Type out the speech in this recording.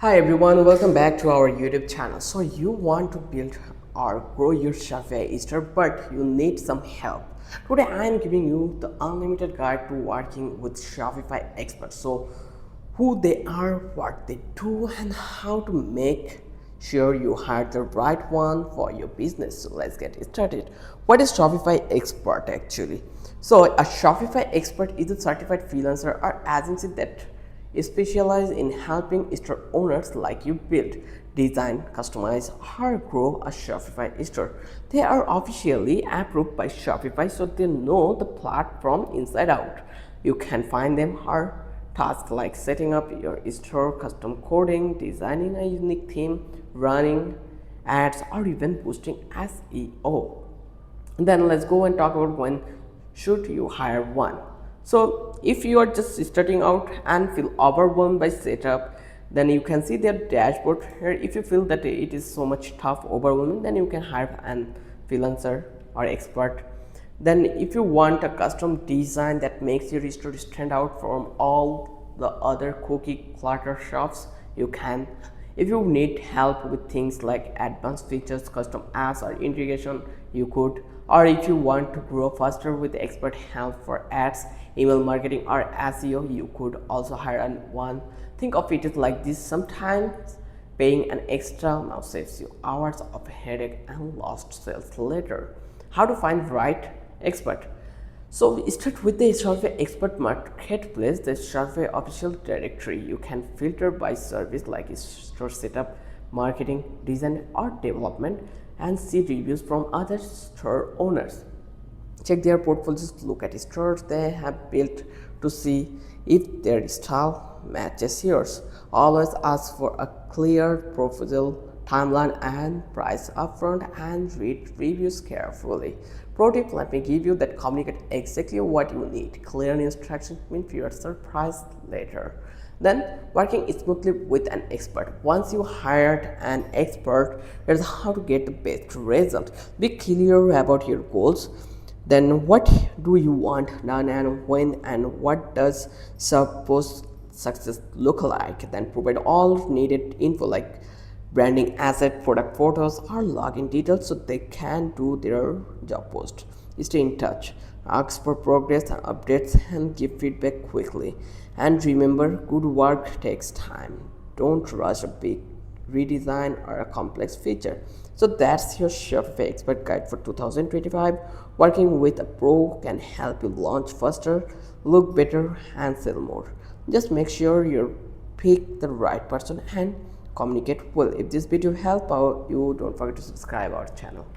Hi everyone, welcome back to our YouTube channel. So you want to build or grow your Shopify store, but you need some help. Today I am giving you the unlimited guide to working with Shopify Experts. So who they are, what they do, and how to make sure you hire the right one for your business. So let's get started. What is Shopify Expert actually? So a Shopify Expert is a certified freelancer or agency that specialize in helping store owners like you build, design, customize, or grow a Shopify store. They are officially approved by Shopify, so they know the platform inside out. You can find them are tasks like setting up your store, custom coding, designing a unique theme, running ads, or even boosting SEO. Then let's go and talk about when should you hire one. So if you are just starting out and feel overwhelmed by setup, then you can see their dashboard here. If you feel that it is so much tough, overwhelming, then you can hire an freelancer or expert. Then if you want a custom design that makes your store stand out from all the other cookie clutter shops, you can. If you need help with things like advanced features, custom apps, or integration, you could. Or if you want to grow faster with expert help for ads, email marketing, or SEO, you could also hire one. Think of it like this: sometimes paying an extra now saves you hours of headache and lost sales later. How to find right expert? So we start with the Shopify Expert Marketplace, the Shopify official directory. You can filter by service like store setup, marketing, design, or development, and see reviews from other store owners. Check their portfolios, look at stores they have built to see if their style matches yours. Always ask for a clear proposal timeline and price upfront, and read reviews carefully. Pro tip, let me give you that: communicate exactly what you need. Clear instructions mean fewer surprise later. Then working smoothly with an expert. Once you hired an expert, here's how to get the best result. Be clear about your goals. Then what do you want done and when, and what does suppose success look like? Then provide all needed info like branding asset, product photos, or login details so they can do their job post. Stay in touch, ask for progress and updates, and give feedback quickly. And remember, good work takes time. Don't rush a big redesign or a complex feature. So that's your Shopify Expert Guide for 2025. Working with a pro can help you launch faster, look better, and sell more. Just make sure you pick the right person and communicate well. If this video helped out you, don't forget to subscribe our channel.